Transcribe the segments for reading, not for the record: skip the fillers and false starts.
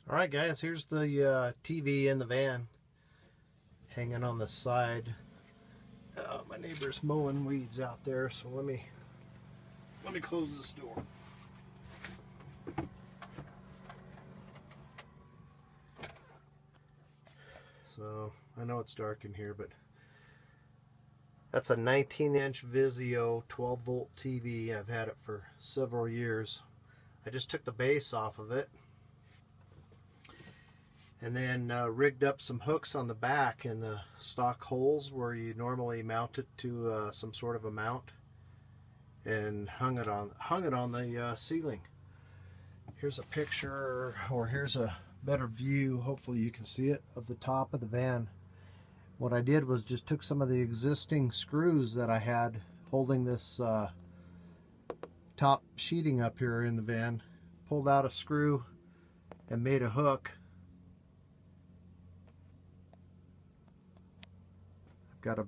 Alright guys, here's the TV in the van hanging on the side. My neighbor's mowing weeds out there, so let me close this door. So I know it's dark in here, but that's a 19-inch Vizio 12-volt TV. I've had it for several years. I just took the base off of it and then rigged up some hooks on the back in the stock holes where you normally mount it to some sort of a mount, and hung it on the ceiling. Here's a picture, or here's a better view, hopefully you can see it, of the top of the van. What I did was just took some of the existing screws that I had holding this top sheeting up here in the van, pulled out a screw and made a hook. I've got a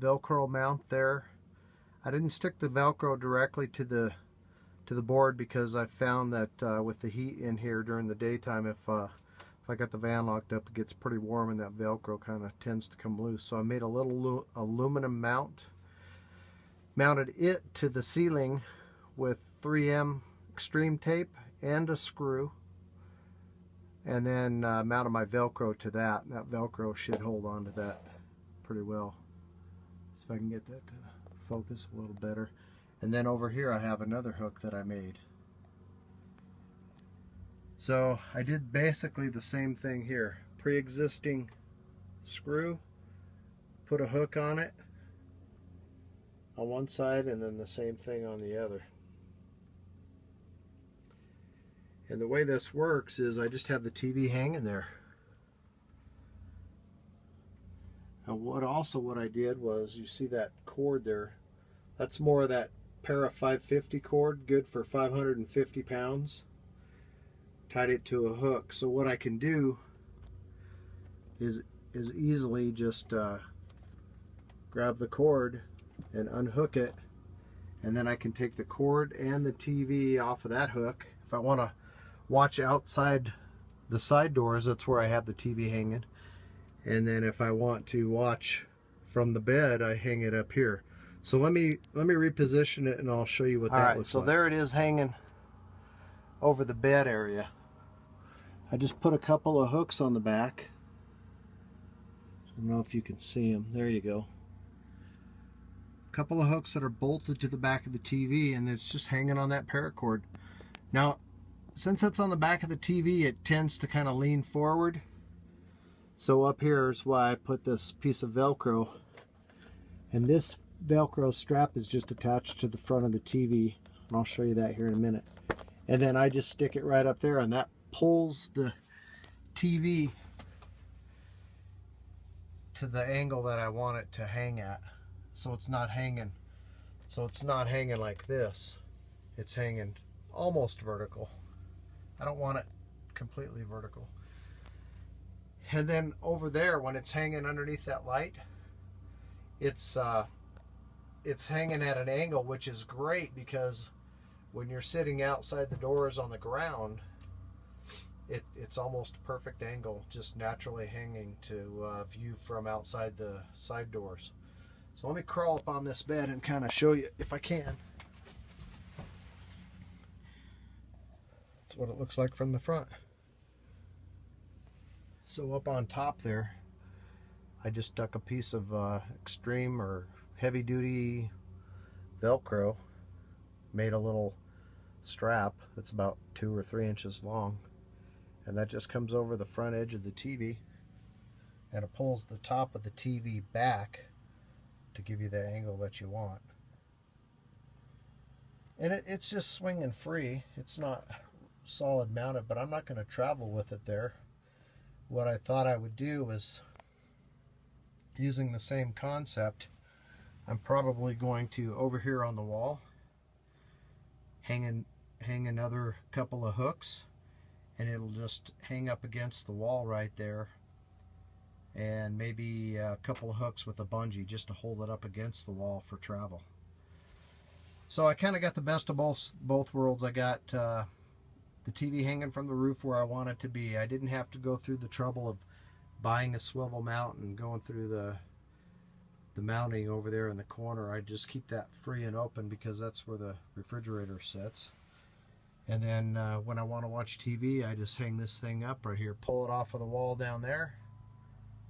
Velcro mount there. I didn't stick the Velcro directly to the board because I found that with the heat in here during the daytime, if I got the van locked up, it gets pretty warm and that Velcro kind of tends to come loose. So I made a little aluminum mount, mounted it to the ceiling with 3M extreme tape and a screw, and then mounted my Velcro to that. And that Velcro should hold on to that pretty well. See if I can get that to focus a little better. And then over here I have another hook that I made. So I did basically the same thing here. Pre-existing screw, put a hook on it on one side, and then the same thing on the other. And the way this works is I just have the TV hanging there. And what I did was, you see that cord there, that's more of that para 550 cord, good for 550 pounds. Tied it to a hook. So what I can do is easily just grab the cord and unhook it, and then I can take the cord and the TV off of that hook. If I want to watch outside the side doors, that's where I have the TV hanging. And then if I want to watch from the bed, I hang it up here. So let me reposition it and I'll show you what that looks like. So there it is, hanging over the bed area. I just put a couple of hooks on the back. I don't know if you can see them. There you go. A couple of hooks that are bolted to the back of the TV, and it's just hanging on that paracord. Now, since it's on the back of the TV, it tends to kind of lean forward. So up here is why I put this piece of Velcro, and this Velcro strap is just attached to the front of the TV, and I'll show you that here in a minute. And then I just stick it right up there, and that pulls the TV to the angle that I want it to hang at. So it's not hanging like this. It's hanging almost vertical. I don't want it completely vertical. And then over there, when it's hanging underneath that light, it's hanging at an angle, which is great because when you're sitting outside the doors on the ground, it's almost a perfect angle, just naturally hanging to view from outside the side doors. So let me crawl up on this bed and kind of show you if I can. That's what it looks like from the front. So up on top there, I just stuck a piece of extreme or heavy duty Velcro, made a little strap that's about 2 or 3 inches long, and that just comes over the front edge of the TV, and it pulls the top of the TV back to give you the angle that you want. And it's just swinging free. It's not solid mounted, but I'm not going to travel with it there. What I thought I would do is, using the same concept, I'm probably going to, over here on the wall, hang another couple of hooks, and it'll just hang up against the wall right there, and maybe a couple of hooks with a bungee just to hold it up against the wall for travel. So I kind of got the best of both worlds. I got the TV hanging from the roof where I want it to be. I didn't have to go through the trouble of buying a swivel mount and going through the mounting over there in the corner. I just keep that free and open because that's where the refrigerator sits. And then when I want to watch TV, I just hang this thing up right here, pull it off of the wall down there,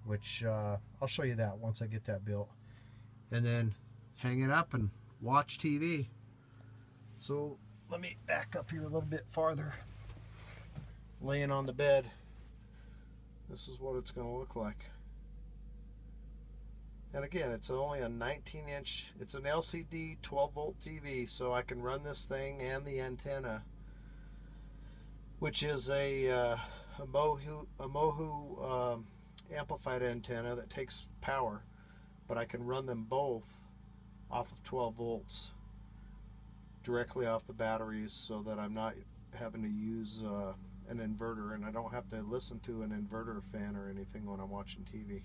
which I'll show you that once I get that built. And then hang it up and watch TV. So let me back up here a little bit farther. Laying on the bed, this is what it's going to look like. And again, it's only a 19-inch, it's an LCD 12-volt TV, so I can run this thing and the antenna, which is a Mohu amplified antenna that takes power, but I can run them both off of 12 volts directly off the batteries, so that I'm not having to use an inverter, and I don't have to listen to an inverter fan or anything when I'm watching TV.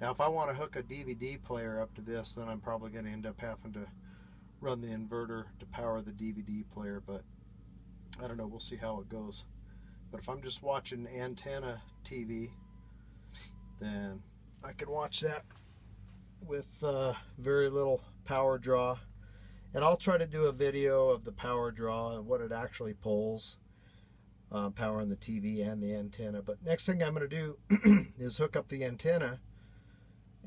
Now if I want to hook a DVD player up to this, then I'm probably going to end up having to run the inverter to power the DVD player, but I don't know, we'll see how it goes. But if I'm just watching antenna TV, then I can watch that with very little power draw. And I'll try to do a video of the power draw and what it actually pulls, powering the TV and the antenna. But next thing I'm going to do is hook up the antenna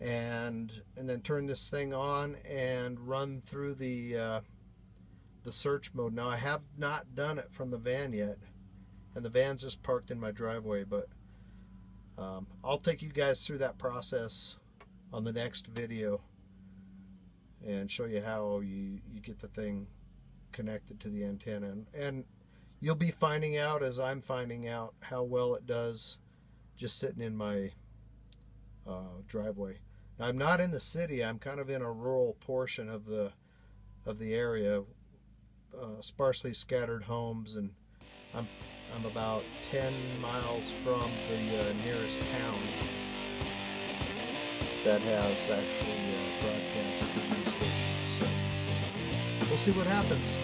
and then turn this thing on and run through the search mode. Now I have not done it from the van yet, and the van's just parked in my driveway, but I'll take you guys through that process on the next video and show you how you get the thing connected to the antenna. And you'll be finding out, as I'm finding out, how well it does just sitting in my driveway. Now, I'm not in the city. I'm kind of in a rural portion of the area, sparsely scattered homes, and I'm about 10 miles from the nearest town that has actually broadcast TV stations. So we'll see what happens.